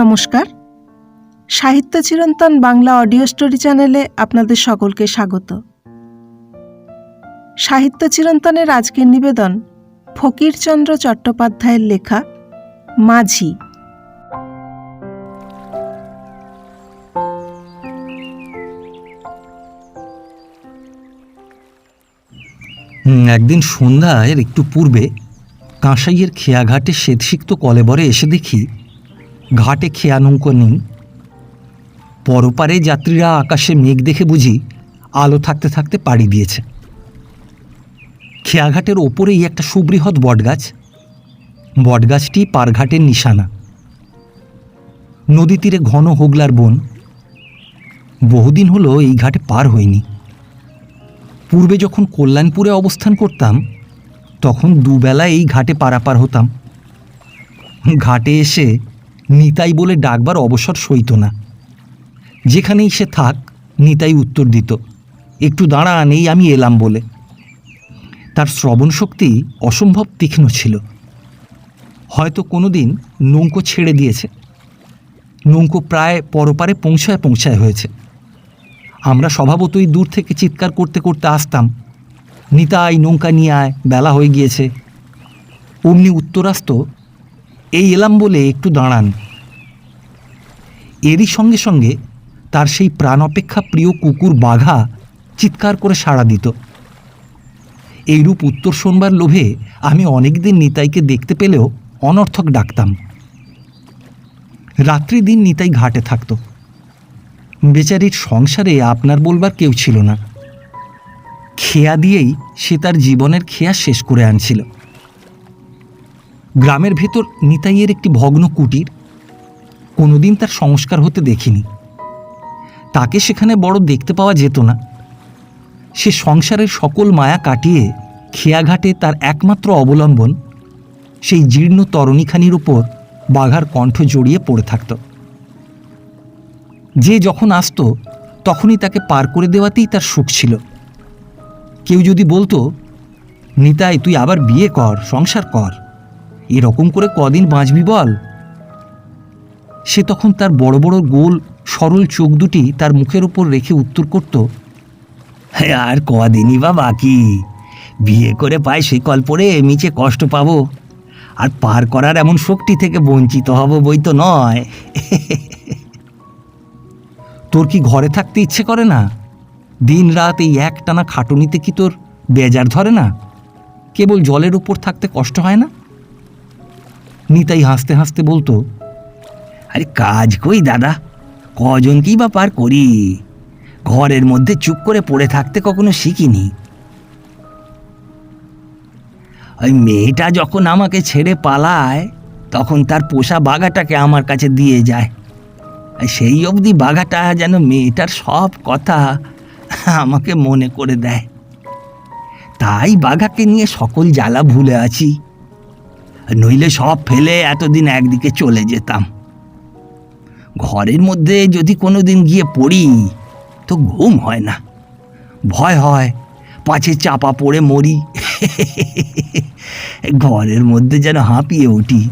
নমস্কার, সাহিত্য চিরন্তন বাংলা অডিও স্টোরি চ্যানেলে আপনাদের সকলকে স্বাগত। সাহিত্য চিরন্তনের আজকের নিবেদন ফকিরচন্দ্র চট্টোপাধ্যায়ের লেখা মাঝি। একদিন সন্ধ্যার একটু পূর্বে কাঁসাইয়ের খেয়াঘাটে শ্বেতসিক্ত কলেবরে এসে দেখি ঘাটে খেয়া নৌকো নেই। পরপারে যাত্রীরা আকাশে মেঘ দেখে বুঝি আলো থাকতে থাকতে পাড়ি দিয়েছে। খেয়াঘাটের ওপরেই একটা সুবৃহৎ বটগাছ, বটগাছটি পারঘাটের নিশানা। নদী তীরে ঘন হোগলার বন। বহুদিন হলো এই ঘাটে পার হইনি। পূর্বে যখন কল্যাণপুরে অবস্থান করতাম তখন দুবেলা এই ঘাটে পারাপার হতাম। ঘাটে এসে নিতাই বলে ডাকবার অবসর সইত না। যেখানেই সে থাক নিতাই উত্তর দিত, একটু দাঁড়ান, এই আমি এলাম বলে। তার শ্রবণ শক্তি অসম্ভব তীক্ষ্ণ ছিল। হয়তো কোনো দিন নৌকো ছেড়ে দিয়েছে। নৌকো প্রায় পরপারে পৌঁছায় হয়েছে। আমরা স্বভাবতই দূর থেকে চিৎকার করতে করতে আসতাম, নিতাই নৌকা নিয়ে আয়, বেলা হয়ে গিয়েছে। অমনি উত্তর আসত, এই এলাম বলে একটু দাঁড়ান। এরই সঙ্গে সঙ্গে তার সেই প্রাণ অপেক্ষা প্রিয় কুকুর বাঘা চিৎকার করে সাড়া দিত। এইরূপ উত্তর শোনবার লোভে আমি অনেকদিন নিতাইকে দেখতে পেলেও অনর্থক ডাকতাম। রাত্রি দিন নিতাই ঘাটে থাকত। বেচারির সংসারে আপনার বলবার কেউ ছিল না। খেয়া দিয়েই সে তার জীবনের খেয়া শেষ করে আনছিল। গ্রামের ভেতর নিতাইয়ের একটি ভগ্ন কুটির, কোনোদিন তার সংস্কার হতে দেখিনি। তাকে সেখানে বড় দেখতে পাওয়া যেত না। সে সংসারের সকল মায়া কাটিয়ে খেয়াঘাটে তার একমাত্র অবলম্বন সেই জীর্ণ তরণীখানির উপর বাঘার কণ্ঠ জড়িয়ে পড়ে থাকত। যে যখন আসত তখনই তাকে পার করে দেওয়াতেই তার সুখ ছিল। কেউ যদি বলতো, নিতাই তুই আবার বিয়ে কর, সংসার কর, এরকম করে কদিন বাঁচবি বল, সে তখন তার বড় বড় গোল সরল চোখ দুটি তার মুখের উপর রেখে উত্তর করত, আর কদিনই বা বাকি, বিয়ে করে পায় সে কল পরে মিছে কষ্ট পাবো, আর পার করার এমন শক্তি থেকে বঞ্চিত হব বই তো নয়। তোর কি ঘরে থাকতে ইচ্ছে করে না? দিন রাত এই একটানা খাটুনিতে কি তোর বেজার ধরে না? কেবল জলের উপর থাকতে কষ্ট হয় না? নিতাই হাসতে হাসতে বলতো, আরে কাজ কই দাদা, কজনকেই বা পার করি, ঘরের মধ্যে চুপ করে পড়ে থাকতে কখনো শিখিনি। ওই মেয়েটা যখন আমাকে ছেড়ে পালায় তখন তার পোষা বাঘাটাকে আমার কাছে দিয়ে যায়। সেই অবধি বাঘাটা যেন মেয়েটার সব কথা আমাকে মনে করে দেয়। তাই বাঘাকে নিয়ে সকল জ্বালা ভুলে আছি, নইলে সব ফেলে এতদিন একদিকে চলে যেতাম। ঘরের মধ্যে যদি কোনোদিন গিয়ে পড়ি তো ঘুম হয় না, ভয় হয় পাছে চাপা পড়ে মরি। ঘরের মধ্যে যেন হাঁপিয়ে উঠি,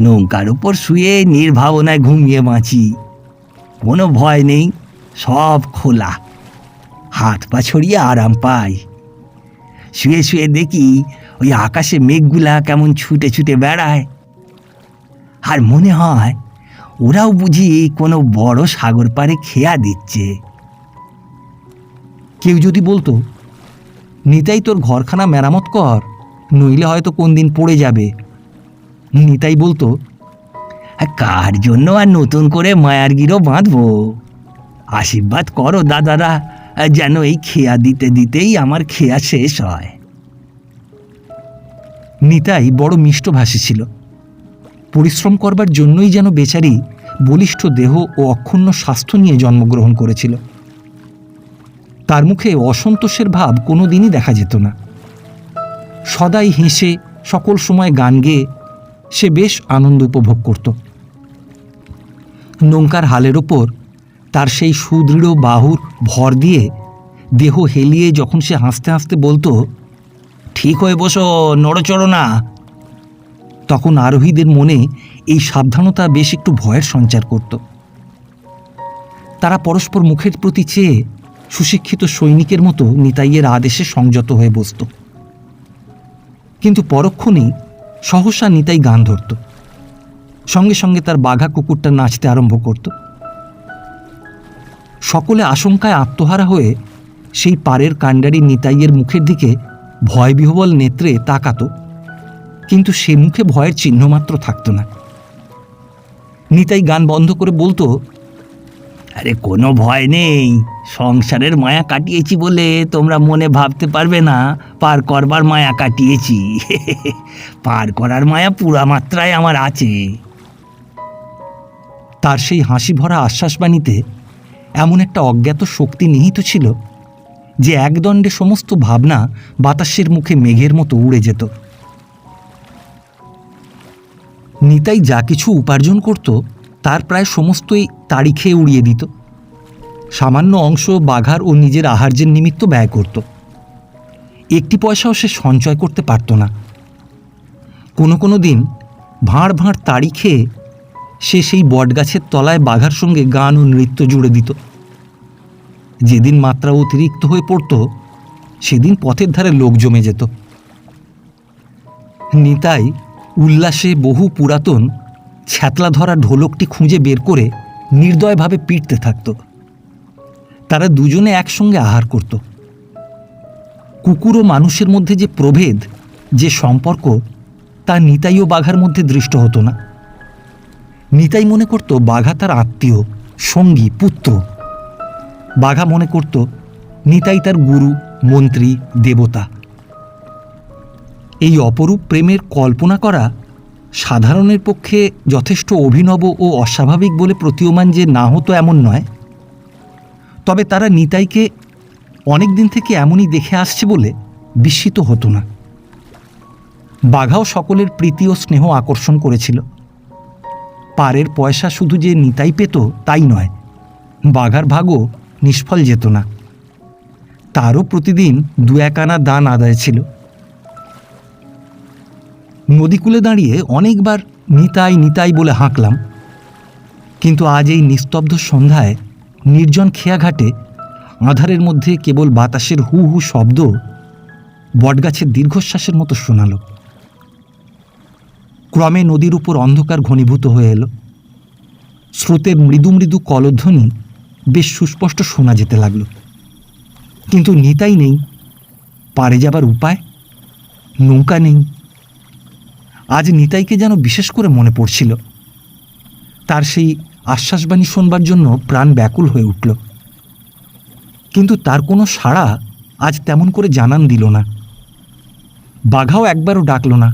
নৌকার উপর শুয়ে নির্ভাবনায় ঘুমিয়ে বাঁচি। কোনো ভয় নেই, সব খোলা, হাত পা ছড়িয়ে আরাম পাই। শুয়ে শুয়ে দেখি ওই আকাশে মেঘগুলা কেমন ছুটে ছুটে বেড়ায়, আর মনে হয় ওরাও বুঝি কোনো বড় সাগর পাড়ে খেয়া দিচ্ছে। কেউ যদি বলতো, নিতাই তোর ঘরখানা মেরামত কর, নইলে হয়তো কোন দিন পড়ে যাবে, নিতাই বলতো, কার জন্য আর নতুন করে মায়ার গিরো বাঁধবো, আশীর্বাদ করো দাদারা যেন এই খেয়া দিতে দিতেই আমার খেয়া শেষ হয়। নিতাই বড় মিষ্টভাষী ছিল। পরিশ্রম করবার জন্যই যেন বেচারি বলিষ্ঠ দেহ ও অক্ষুণ্ণ স্বাস্থ্য নিয়ে জন্মগ্রহণ করেছিল। তার মুখে অসন্তোষের ভাব কোনো দিনই দেখা যেত না। সদাই হেসে সকল সময় গান গেয়ে সে বেশ আনন্দ উপভোগ করত। নৌকার হালের ওপর তার সেই সুদৃঢ় বাহুর ভর দিয়ে দেহ হেলিয়ে যখন সে হাসতে হাসতে বলতো, ঠিক হয়ে বসো, নড়চড়ো না, তখন আরোহীদের মনে এই সাবধানতা বেশ একটু ভয়ের সঞ্চার করত। তারা পরস্পর মুখের প্রতি চেয়ে সুশিক্ষিত সৈনিকের মতো নিতাইয়ের আদেশে সংযত হয়ে বসত। কিন্তু পরক্ষণেই সহসা নিতাই গান ধরত, সঙ্গে সঙ্গে তার বাঘা কুকুরটা নাচতে আরম্ভ করত। সকলে আশঙ্কায় আত্মহারা হয়ে সেই পাড়ের কাণ্ডারি নিতাইয়ের মুখের দিকে ভয়বিহ্বল নেত্রে তাকাত, কিন্তু সে মুখে ভয়ের চিহ্নমাত্র থাকত না। নিতাই গান বন্ধ করে বলতো, আরে কোনো ভয় নেই, সংসারের মায়া কাটিয়েছি বলে তোমরা মনে ভাবতে পারবে না পার করবার মায়া কাটিয়েছি। পার করার মায়া পুরা মাত্রায় আমার আছে। তার সেই হাসি ভরা আশ্বাসবাণীতে এমন একটা অজ্ঞাত শক্তি নিহিত ছিল যে একদণ্ডে সমস্ত ভাবনা বাতাসের মুখে মেঘের মতো উড়ে যেত। নিতাই যা কিছু উপার্জন করত তার প্রায় সমস্তই তাড়ি খেয়ে উড়িয়ে দিত। সামান্য অংশ বাঘার ও নিজের আহার্যের নিমিত্ত ব্যয় করত। একটি পয়সাও সে সঞ্চয় করতে পারত না। কোনো কোনো দিন ভাঁড় ভাঁড় তাড়ি খেয়ে সে সেই বটগাছের তলায় বাঘার সঙ্গে গান ও নৃত্য জুড়ে দিত। যেদিন মাত্রা অতিরিক্ত হয়ে পড়ত সেদিন পথের ধারে লোক জমে যেত। নিতাই উল্লাসে বহু পুরাতন ছ্যাতলা ধরা ঢোলকটি খুঁজে বের করে নির্দয়ভাবে পিটতে থাকত। তারা দুজনে একসঙ্গে আহার করত। কুকুর ও মানুষের মধ্যে যে প্রভেদ, যে সম্পর্ক, তা নিতাই ও বাঘার মধ্যে দৃষ্ট হতো না। নিতাই মনে করত বাঘা তার আত্মীয়, সঙ্গী, পুত্র। বাঘা মনে করত নিতাই তার গুরু, মন্ত্রী, দেবতা। এই অপরূপ প্রেমের কল্পনা করা সাধারণের পক্ষে যথেষ্ট অভিনব ও অস্বাভাবিক বলে প্রতীয়মান যে না হতো এমন নয়, তবে তারা নিতাইকে অনেক দিন থেকে এমনই দেখে আসছে বলে বিস্মিত হতো না। বাঘাও সকলের প্রীতি ও স্নেহ আকর্ষণ করেছিল। পারের পয়সা শুধু যে নিতাই পেত তাই নয়, বাঘার ভাগও নিষ্ফল যেত না। তারও প্রতিদিন 2-1 আনা দান আদায় ছিল। নদীকূলে দাঁড়িয়ে অনেকবার নিতাই নিতাই বলে হাঁকলাম, কিন্তু আজ এই নিস্তব্ধ সন্ধ্যায় নির্জন খেয়াঘাটে আঁধারের মধ্যে কেবল বাতাসের হু হু শব্দ বটগাছের দীর্ঘশ্বাসের মতো শোনাল। ক্রমে নদীর উপর অন্ধকার ঘনীভূত হয়ে এলো। স্রোতের মৃদু মৃদু কলধ্বনি বেশ সুস্পষ্ট শোনা যেতে লাগল, কিন্তু নিতাই নেই। পারে যাবার উপায়, নৌকা নেই। আজ নিতাইকে যেন বিশেষ করে মনে পড়ছিল। তার সেই আশ্বাসবাণী শোনবার জন্য প্রাণ ব্যাকুল হয়ে উঠল, কিন্তু তার কোনো সাড়া আজ তেমন করে জানান দিল না। বাঘাও একবারও ডাকল না।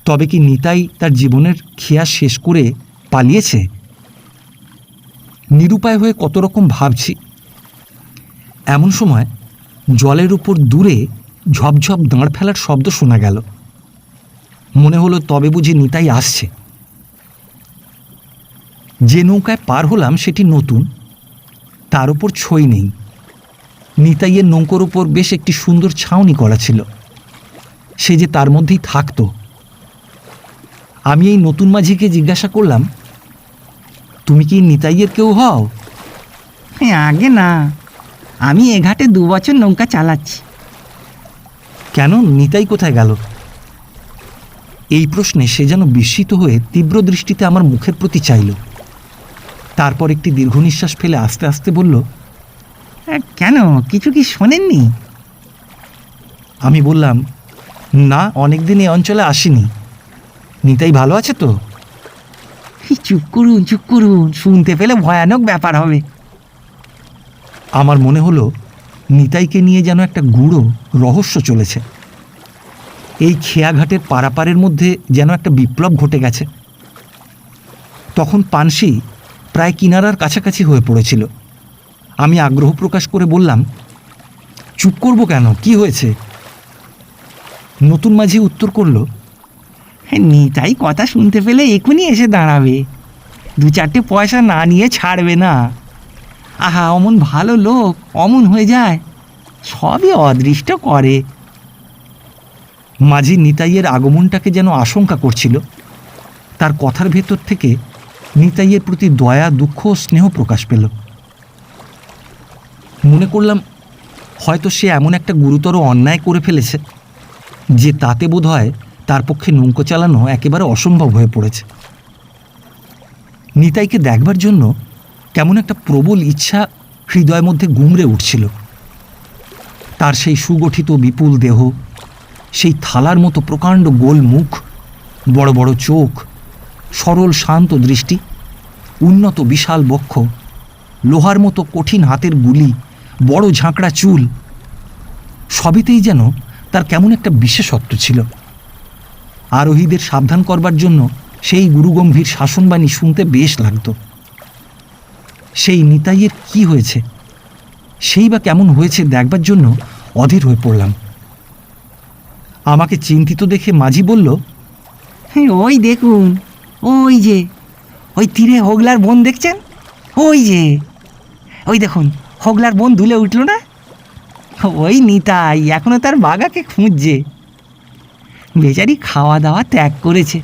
তবে কি নিতাই তার জীবনের খেয়া শেষ করে পালিয়েছে? নিরুপায় হয়ে কত রকম ভাবছি। এমন সময় জলের উপর দূরে ঝপঝপ দাঁড় ফেলার শব্দ শোনা গেল। মনে হলো তবে বুঝি নিতাই আসছে। যে নৌকায় পার হলাম সেটি নতুন, তার উপর ছই নেই। নিতাইয়ের নৌকোর উপর বেশ একটি সুন্দর ছাউনি করা ছিল। সে যে তার মধ্যেই থাকত। আমি এই নতুন মাঝিকে জিজ্ঞাসা করলাম, তুমি কি নিতাইয়ের কেউ হও? আগে না, আমি এ ঘাটে 2 বছর নৌকা চালাচ্ছি। কেন, নিতাই কোথায় গেল? এই প্রশ্নে সে যেন বিস্মিত হয়ে তীব্র দৃষ্টিতে আমার মুখের প্রতি চাইল। তারপর একটি দীর্ঘ নিঃশ্বাস ফেলে আস্তে আস্তে বলল, কেন, কিছু কি শোনেননি? আমি বললাম, না, অনেকদিন এই অঞ্চলে আসিনি। নিতাই ভালো আছে তো? চুপ করুন, শুনতে পেলে ভয়ানক ব্যাপার হবে। আমার মনে হলো নিতাইকে নিয়ে যেন একটা গূঢ় রহস্য চলেছে। এই খেয়াঘাটের পারাপারের মধ্যে যেন একটা বিপ্লব ঘটে গেছে। তখন পানসি প্রায় কিনারার কাছাকাছি হয়ে পড়েছিল। আমি আগ্রহ প্রকাশ করে বললাম, চুপ করব কেন, কি হয়েছে? নতুন মাঝি উত্তর করল, নিতাই কথা শুনতে পেলে এখনই এসে দাঁড়াবে। 2-4টে পয়সা না নিয়ে ছাড়বে না। আহা, অমন ভালো লোক অমন হয়ে যায়, সবই অদৃষ্ট করে। মাঝি নিতাইয়ের আগমনটাকে যেন আশঙ্কা করছিল। তার কথার ভেতর থেকে নিতাইয়ের প্রতি দয়া, দুঃখ ও স্নেহ প্রকাশ পেল। মনে করলাম হয়তো সে এমন একটা গুরুতর অন্যায় করে ফেলেছে যে তাতে বোধ হয় তার পক্ষে নৌকো চালানো একেবারে অসম্ভব হয়ে পড়েছে। নিতাইকে দেখবার জন্য কেমন একটা প্রবল ইচ্ছা হৃদয়ের মধ্যে গুমড়ে উঠছিল। তার সেই সুগঠিত বিপুল দেহ, সেই থালার মতো প্রকাণ্ড গোল মুখ, বড় বড় চোখ, সরল শান্ত দৃষ্টি, উন্নত বিশাল বক্ষ, লোহার মতো কঠিন হাতের গুলি, বড় ঝাঁকড়া চুল, সবেতেই যেন তার কেমন একটা বিশেষত্ব ছিল। আরোহীদের সাবধান করবার জন্য সেই গুরুগম্ভীর শাসনবাণী শুনতে বেশ লাগত। সেই নিতাইয়ের কি হয়েছে, সেই বা কেমন হয়েছে দেখবার জন্য অধীর হয়ে পড়লাম। আমাকে চিন্তিত দেখে মাঝি বলল, ওই দেখুন, ওই যে ওই তীরে হোগলার বন দেখছেন? ওই যে ওই দেখুন, হোগলার বন দুলে উঠল না? ওই নিতাই এখনো তার বাগাকে খুঁজছে। বেচারি খাওয়া দাওয়া ত্যাগ করেছে,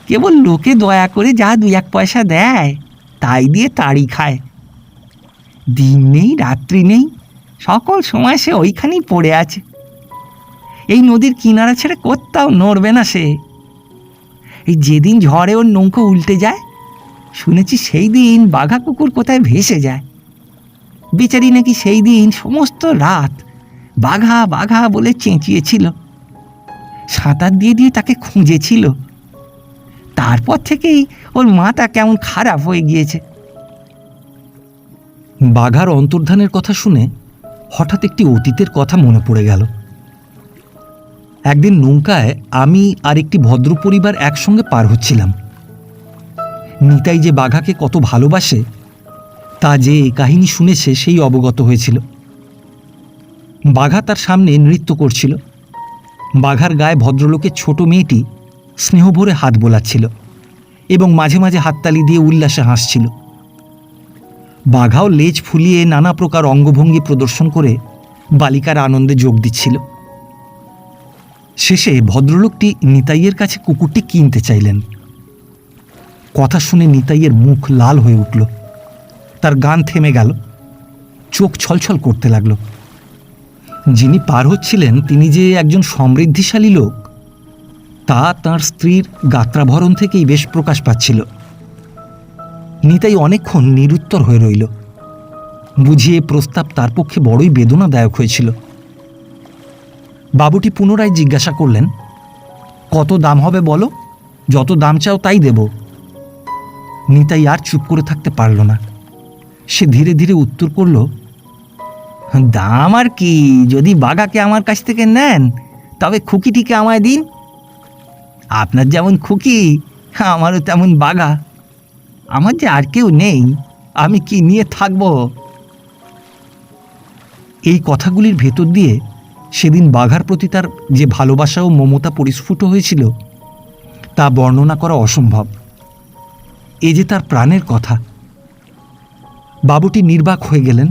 কেবল লোকে দয়া করে যা 2-1 পয়সা দেয় তাই দিয়ে তাড়ি খায়। দিন নেই রাত্রি নেই, সকল সময় সে ওইখানেই পড়ে আছে। এই নদীর কিনারা ছেড়ে কোথাও নড়বে না সে। এই যেদিন ঝড়ে ওর নৌকো উল্টে যায়, শুনেছি সেই দিন বাঘা কুকুর কোথায় ভেসে যায়। বেচারি নাকি সেই দিন সমস্ত রাত বাঘা বাঘা বলে চেঁচিয়েছিল, সাঁতার দিয়ে দিয়ে তাকে খুঁজেছিল। তারপর থেকেই ওর মাথা কেমন খারাপ হয়ে গিয়েছে। বাঘার অন্তর্ধানের কথা শুনে হঠাৎ একটি অতীতের কথা মনে পড়ে গেল। একদিন নৌকায় আমি আর একটি ভদ্র পরিবার একসঙ্গে পার হচ্ছিলাম। নিতাই যে বাঘাকে কত ভালোবাসে তা যে কাহিনী শুনেছে সেই অবগত হয়েছিল। বাঘা তার সামনে নৃত্য করছিল। বাঘার গায়ে ভদ্রলোকের ছোট মেয়েটি স্নেহভরে হাত বোলাচ্ছিল এবং মাঝে মাঝে হাততালি দিয়ে উল্লাসে হাসছিল। বাঘাও লেজ ফুলিয়ে নানা প্রকার অঙ্গভঙ্গি প্রদর্শন করে বালিকার আনন্দে যোগ দিচ্ছিল। শেষে ভদ্রলোকটি নিতাইয়ের কাছে কুকুরটি কিনতে চাইলেন। কথা শুনে নিতাইয়ের মুখ লাল হয়ে উঠল, তার গান থেমে গেল, চোখ ছলছল করতে লাগল। যিনি পার হচ্ছিলেন তিনি যে একজন সমৃদ্ধিশালী লোক তা তাঁর স্ত্রীর গাত্রাভরণ থেকেই বেশ প্রকাশ পাচ্ছিল। নিতাই অনেকক্ষণ নিরুত্তর হয়ে রইল। বুঝিয়ে প্রস্তাব তার পক্ষে বড়ই বেদনাদায়ক হয়েছিল। বাবুটি পুনরায় জিজ্ঞাসা করলেন, কত দাম হবে বলো, যত দাম চাও তাই দেব। নিতাই আর চুপ করে থাকতে পারল না। সে ধীরে ধীরে উত্তর করল, দাম আর কি, যদি বাঘাকে আমার কাছ থেকে নেন তবে খুকিটিকে আমায় দিন। আপনার যেমন খুকি আমারও তেমন বাঘা। আমার যে আর কেউ নেই, আমি কি নিয়ে থাকব? এই কথাগুলির ভেতর দিয়ে সেদিন বাঘার প্রতি তার যে ভালোবাসা ও মমতা পরিস্ফুট হয়েছিল তা বর্ণনা করা অসম্ভব। এ যে তার প্রাণের কথা। বাবুটি নির্বাক হয়ে গেলেন।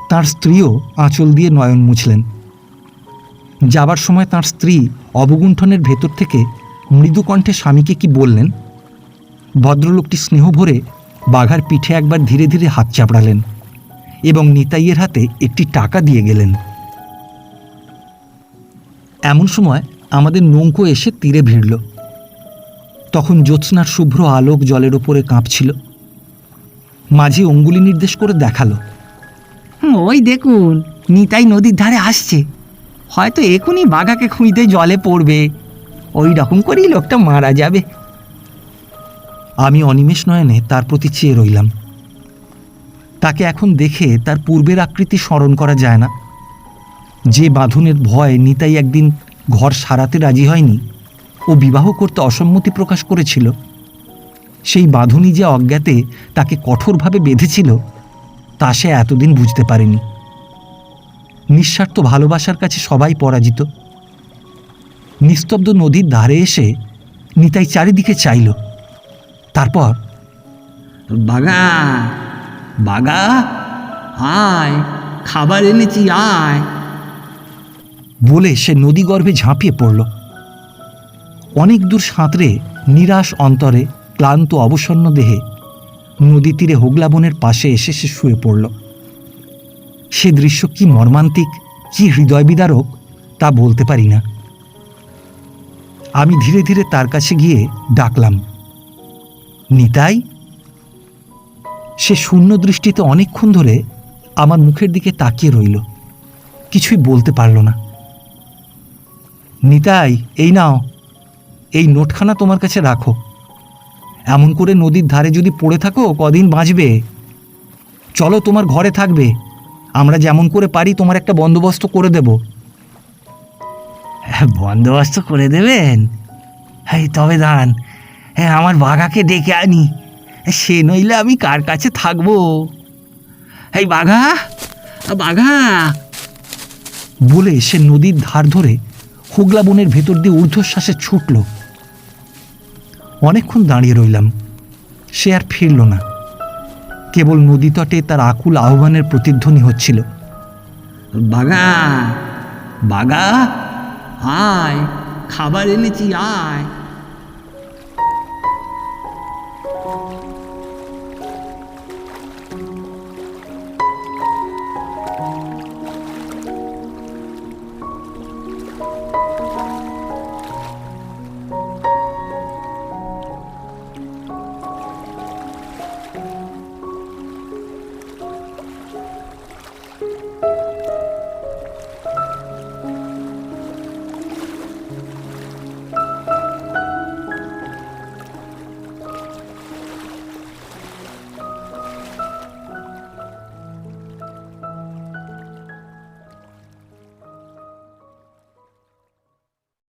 তার স্ত্রীও আঁচল দিয়ে নয়ন মুছলেন। যাবার সময় তার স্ত্রী অবগুণ্ঠনের ভেতর থেকে মৃদু কণ্ঠে স্বামীকে কি বললেন। ভদ্রলোকটি স্নেহ ভরে বাঘার পিঠে একবার ধীরে ধীরে হাত চাপড়ালেন এবং নিতাইয়ের হাতে একটি টাকা দিয়ে গেলেন। এমন সময় আমাদের নৌকো এসে তীরে ভিড়ল। তখন জ্যোৎস্নার শুভ্র আলোক জলের ওপরে কাঁপছিল। মাঝি অঙ্গুলি নির্দেশ করে দেখালো, ওই দেখুন, নিতাই নদীর ধারে আসছে। হয়তো এখনই বাঘাকে খুঁজতে জলে পড়বে। ওই রকম করেই লোকটা মারা যাবে। আমি অনিমেষ নয়নে তার প্রতি চেয়ে রইলাম। তাকে এখন দেখে তার পূর্বের আকৃতি স্মরণ করা যায় না। যে বাঁধনের ভয় নিতাই একদিন ঘর সারাতে রাজি হয়নি ও বিবাহ করতে অসম্মতি প্রকাশ করেছিল, সেই বাঁধনই যে অজ্ঞাতে তাকে কঠোরভাবে বেঁধেছিল তা সে এতদিন বুঝতে পারেনি। নিঃস্বার্থ ভালোবাসার কাছে সবাই পরাজিত। নিস্তব্ধ নদীর ধারে এসে নিতাই চারিদিকে চাইল। তারপর, বাঘা, বাঘা, আয়, খাবার এনেছি, আয়। বলে সে নদীগর্ভে ঝাঁপিয়ে পড়ল। অনেক দূর সাঁতরে নিরাশ অন্তরে ক্লান্ত অবসন্ন দেহে নদী তীরে হোগলা বনের পাশে এসে সে শুয়ে পড়ল। সে দৃশ্য কি মর্মান্তিক, কি হৃদয় বিদারক তা বলতে পারি না। আমি ধীরে ধীরে তার কাছে গিয়ে ডাকলাম, নিতাই। সে শূন্য দৃষ্টিতে অনেকক্ষণ ধরে আমার মুখের দিকে তাকিয়ে রইল, কিছুই বলতে পারল না। নিতাই, এই নাও, এই নোটখানা তোমার কাছে রাখো। এমন করে নদীর ধারে যদি পড়ে থাকো কদিন বাঁচবে? চলো, তোমার ঘরে থাকবে, আমরা যেমন করে পারি তোমার একটা বন্দোবস্ত করে দেব। বন্দোবস্ত করে দেবেন? তবে দাঁড়ান, আমার বাঘাকে ডেকে আনি, সে নইলে আমি কার কাছে থাকবো। বাঘা, বাঘা বলে সে নদীর ধার ধরে হোগলা বনের ভেতর দিয়ে ঊর্ধ্বশ্বাসে ছুটল। অনেকক্ষণ দাঁড়িয়ে রইলাম, সে আর ফিরল না। কেবল নদী তটে তার আকুল আহ্বানের প্রতিধ্বনি হচ্ছিল, বাঘা, বাঘা, আয়, খাবার এনেছি, আয়।